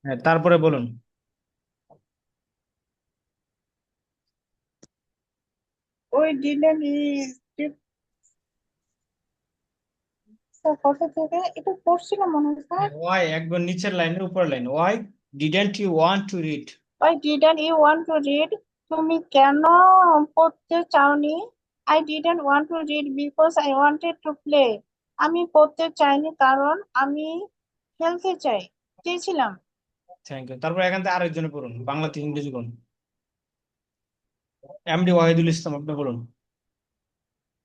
হ্যাঁ, তারপরে বলুন। ওই ডিডেন্ট স্যার কথা থেকে এটা পড়ছিলাম মনে হয় স্যার। ওয়াই একবার নিচের লাইনের উপর line, why didn't you want to read? Why didn't you want to read, তুমি কেন পড়তে চাওনি? I didn't want to read because I wanted to play. আমি পড়তে চাইনি কারণ আমি খেলতে চেয়েছিলাম। Thank you. তারপর এখান থেকে আরেকজনে পড়ুন, বাংলা থেকে ইংরেজি করুন। এমডি ওয়াহিদুল ইসলাম, আপনি বলুন।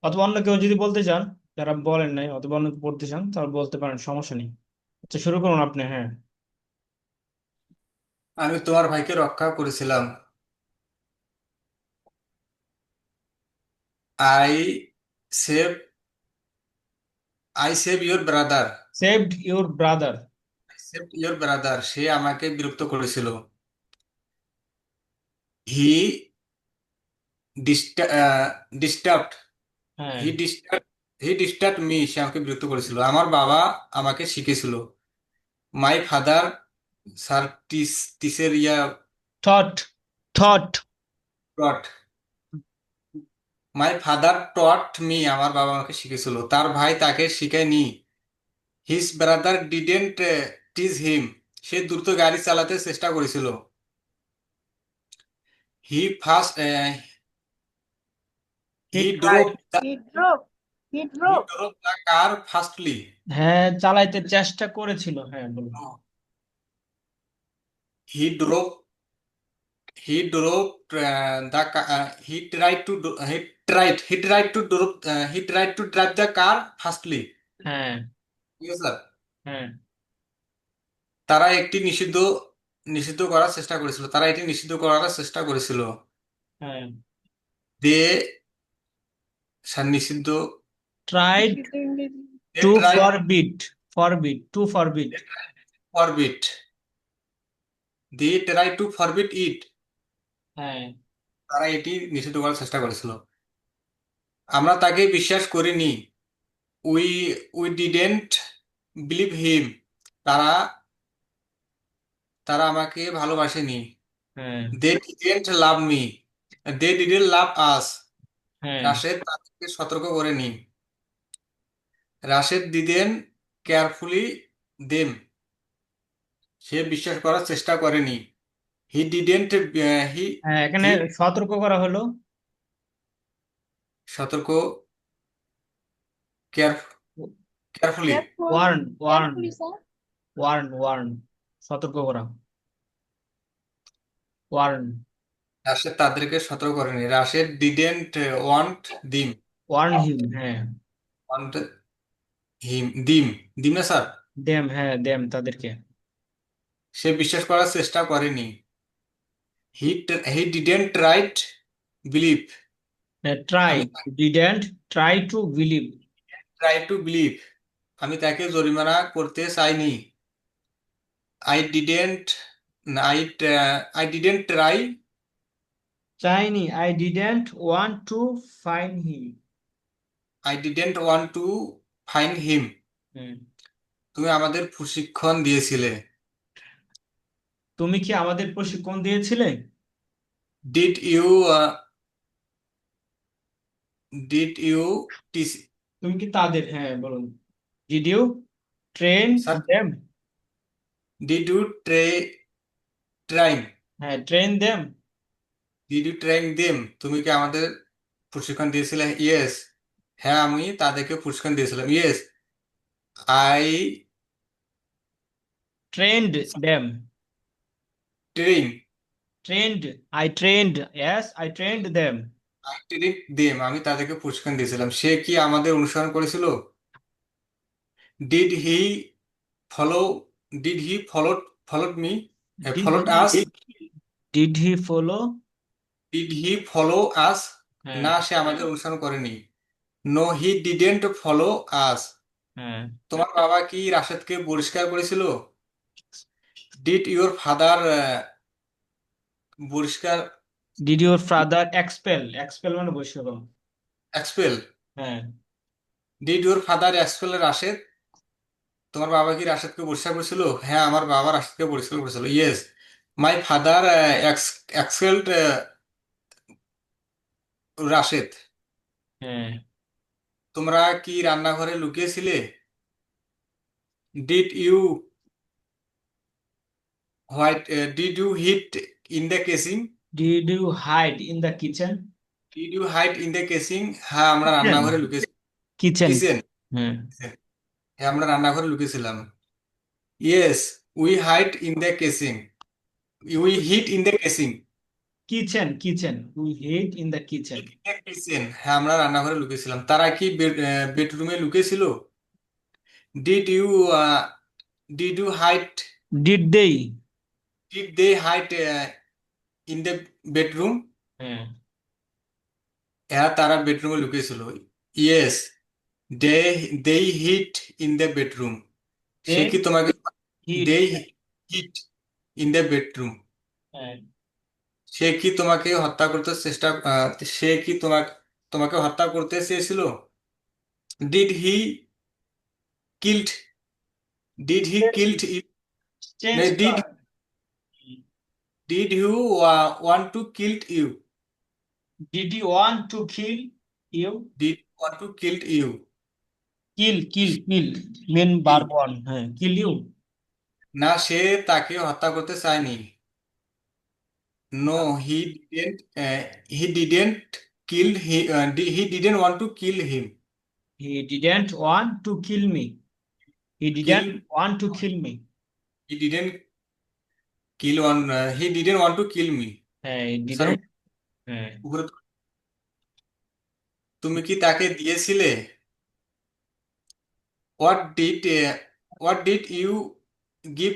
অথবা অন্য কেউ যদি বলতে চান, যারা বলেন নাই অথবা অন্য কেউ পড়তে চান, তাহলে বলতে পারেন, সমস্যা নেই। আচ্ছা, শুরু করুন আপনি। হ্যাঁ। আমি তোমার ভাইকে রক্ষা করেছিলাম। I save I save your brother. Saved your brother. I save your brother, সে আমাকে বিরক্ত করেছিল। হি ডিস্টার্বড হ্যাঁ। He disturb he disturb me, সে আমাকে বিরক্ত করেছিল। আমার বাবা আমাকে শিখেছিল। My father sir teaches thought. Thought. Taught my father taught me, আমার বাবা আমাকে শিখেছিল। তার ভাই তাকে শিখায়নি। His brother didn't teach him, সে দ্রুত গাড়ি চালাতে চেষ্টা করেছিল। He first he he tried. Drove the he drop he he drop drove the car fastly. হ্যাঁ, চালাইতে চেষ্টা করেছিল। হ্যাঁ, বলুন। He drove he drove the he tried to drive the car fastly. হ্যাঁ। ঠিক আছে স্যার। হ্যাঁ। তারা একটি নিষিদ্ধ নিষিদ্ধ করার চেষ্টা করেছিল, তারা এটি নিষিদ্ধ করার চেষ্টা করেছিল। হ্যাঁ। দে স্যার নিষিদ্ধ ট্রাইড নিষিদ্ধ ইংরেজি। They to try forbid. Forbid, to forbid. Forbid they try to forbid it, হ্যাঁ। তারা এটি নিষিদ্ধ করার চেষ্টা করেছিল। আমরা তাকে বিশ্বাস করিনি। We we didn't believe him, তারা তারা আমাকে ভালোবাসেনি। হ্যাঁ। They didn't love me, they didn't love us, হ্যাঁ। রাশেদ তাদেরকে সতর্ক করেনি। রাশেদ দিদেন কেয়ারফুলি দেম, সে বিশ্বাস করার চেষ্টা করেনি। হি ডিডেন্ট হি হ্যাঁ, এখানে হি সতর্ক করা হলো। সতর্ক care carefully careful warn. Warn. Carefully sir. Warn. Warn. সতর্ক করা। ওয়ার্ন। রাশেদ তাদেরকে সতর্ক করেনি। Rashed didn't want them warn him. হ্যাঁ। ওয়ান্ট হিম দিম দিম না স্যার। দেম। হ্যাঁ, দেম তাদেরকে। সে বিশ্বাস করার চেষ্টা করেনি। He he didn't right believe, try. আমি didn't try to believe. Try to believe, আমি তাকে জরিমানা করতে চাইনি। I didn't I I didn't try চাইনি। I didn't want to fine him. I didn't want to fine him, তুমি আমাদের প্রশিক্ষণ দিয়েছিলে। তুমি কি আমাদের প্রশিক্ষণ দিয়েছিলে? Did you did you teach তুমি কি তাদের, হ্যাঁ বলুন। Did you train sir, them? Did you train হ্যাঁ, train them. Did you train them, তুমি কি আমাদের প্রশিক্ষণ দিয়েছিলে? ইয়েস, হ্যাঁ আমি তাদেরকে প্রশিক্ষণ দিয়েছিলাম। Yes I trained them. Train trained. I trained. Yes, I trained them. I train them, আমি তাদেরকে প্রশিক্ষণ দিয়েছিলাম। সে কি আমাদের অনুসরণ করেছিল? Did he follow did he followed me did followed he us did he follow? Did he follow us, হ্যাঁ। না সে আমাদের অনুসরণ করেনি। No he didn't follow us, হ্যাঁ। তোমার বাবা কি রাশেদকে বহিষ্কার করেছিল? ডিড ইউর ফাদার বহিষ্কার did your father expel? Expel মানে বহিষ্কার করা। এক্সপেল হ্যাঁ। Did your father expel Rashed, তোমার বাবা কি রাশেদকে বহিষ্কার করেছিল? হ্যাঁ, আমার বাবা রাশেদকে বহিষ্কার করেছিল। Yes, my father expelled Rashed. হ্যাঁ। তোমরা কি রান্নাঘরে লুকিয়েছিলে? Did you white did you hit in the casing? Did you hide in the kitchen? Did you hide in the casing? হ্যাঁ, আমরা কিচেন। রান্নাঘরে লুকিয়েছি। কিচেন। কিচেন। হ্যাঁ। হ্যাঁ, আমরা রান্নাঘরে লুকিয়েছিলাম। Yes, we hide in the casing. We hit in the casing. Kitchen, kitchen, we hid in the kitchen. Kitchen. হ্যাঁ, আমরা রান্নাঘরে লুকিয়েছিলাম। তারা কি বেডরুমে লুকিয়েছিল? Did you did you hide did they? Did they hide in the bedroom? হ্যাঁ। হ্যাঁ, তারা বেডরুমে লুকিয়েছিল। Yes, they they hit in the bedroom. They সে কি তোমাকে hid. They hit in the bedroom? হ্যাঁ। সে কি তোমাকে হত্যা করতে চেষ্টা সে কি তোমাকে হত্যা করতে চেয়েছিল? Did he killed did he killed you? Change did কর। Did you want to killed you? Did you want to kill you? Did want to killed you? Kill, kill, kill, main verb one. হ্যাঁ, kill you. না, সে তাকে হত্যা করতে চায়নি। No, he didn't he didn't kill he didn't want to kill him. He didn't want to kill me. He kill didn't want to kill me. He didn't kill one he didn't want to kill me. হ্যাঁ, হি sir, didn't. হ্যাঁ। উপরে তুমি কি তাকে দিয়েছিলে? What did what did you give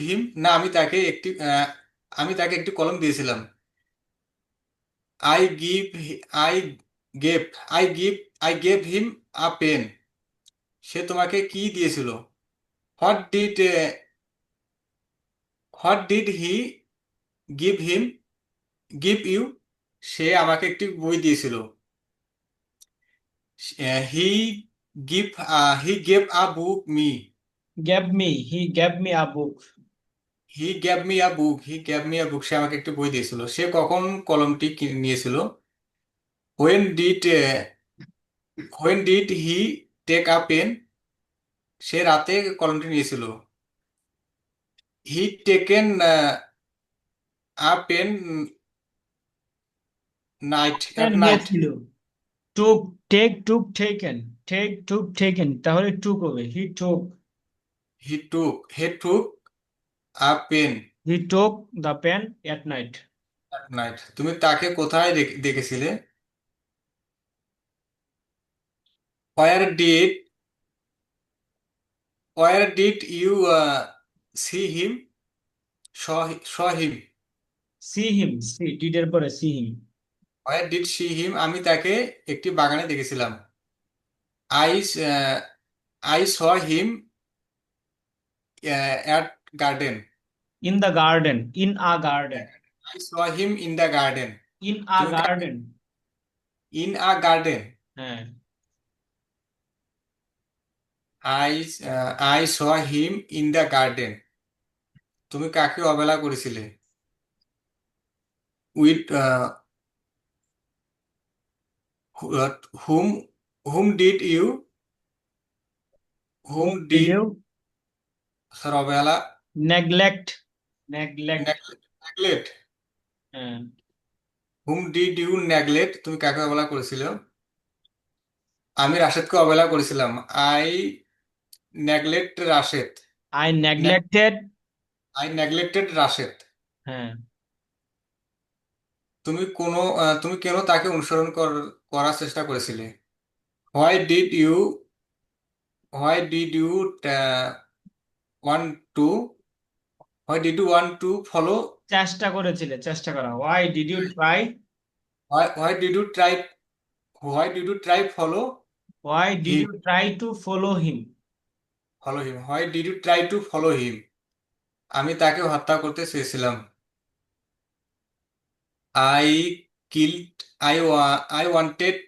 him? না, আমি তাকে একটি কলম দিয়েছিলাম। I give I gave I give I gave him a pen. সে তোমাকে কি দিয়েছিল? What did what did he give give you? সে আমাকে একটি বই দিয়েছিল। He give he gave a book me. Gave me, he gave me a book. He gave me a book. সে আমাকে একটি বই দিয়েছিল। সে কখন কলমটি নিয়েছিল? When did when did he take a pen? সে রাতে কলমটি নিয়েছিল। He taken a pen pen at night. নিয়েছিল। Took, take, took, taken. Take, took, taken, তাহলে টুক হবে। He took. He took a pen he took the pen at night. At night. তুমি তাকে কোথায় দেখেছিলে? Where did where did you see him? Saw him. See him, see ডিডের পরে see him. Where did see him? আমি তাকে একটি বাগানে দেখেছিলাম। I I saw him at garden. In the garden, in a garden. I saw him in the garden. In a তুমি garden. In a garden. হ্যাঁ। I I saw him in the garden. তুমি কাকে অবহেলা করেছিলে? With whom whom did you whom did did you sir অবহেলা neglect? Neglect. Neglect. হ্যাঁ। Whom did you neglect? তুমি কাকে অবহেলা করেছিলে? আমি রাশেদকে অবহেলা করেছিলাম। I neglect Rashed. I neglected. I neglected Rashed. হ্যাঁ। তুমি কেন তাকে অনুসরণ করার চেষ্টা করেছিলে? Why did you why did you want to why did you want to follow চেষ্টা করেছিলে, চেষ্টা করা। Why did you try? Why did you try why did you try why did him you try to follow him? Why did you try to follow him? আমি তাকে হত্যা করতে চেয়েছিলাম। I killed I wanted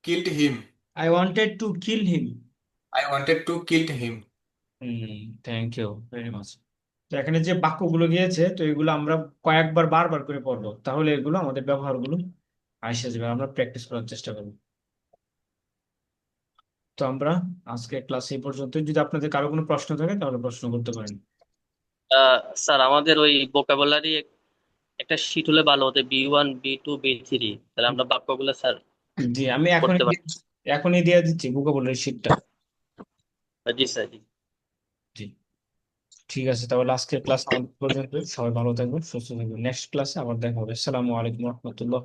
killed him. I wanted to kill him. I wanted to kill him. Thank you very much. তো এখানে যে বাক্যগুলো গিয়েছে, তো এগুলো আমরা কয়েকবার বারবার করে পড়বো, তাহলে এগুলো আমাদের ব্যবহারগুলো আসে যাবে, আমরা প্র্যাকটিস করার চেষ্টা করবো। তো আমরা আজকে ক্লাস এই পর্যন্ত, যদি আপনাদের কারো কোনো প্রশ্ন থাকে তাহলে প্রশ্ন করতে পারেন। স্যার আমাদের ওই ভোকাবুলারি একটা শিট হলে ভালো হতো, B1 B2 B3, তাহলে আমরা বাক্যগুলো স্যার জি, আমি করতে পারি। এখনই দিয়ে দিচ্ছি ভোকাবুলারি শিটটা। জি স্যার, জি। জি, ঠিক আছে, তাহলে আজকের ক্লাস পর্যন্ত। সবাই ভালো থাকবেন, সুস্থ থাকবেন, নেক্সট ক্লাসে আবার দেখা হবে। আসসালামু আলাইকুম রহমতুল্লাহ।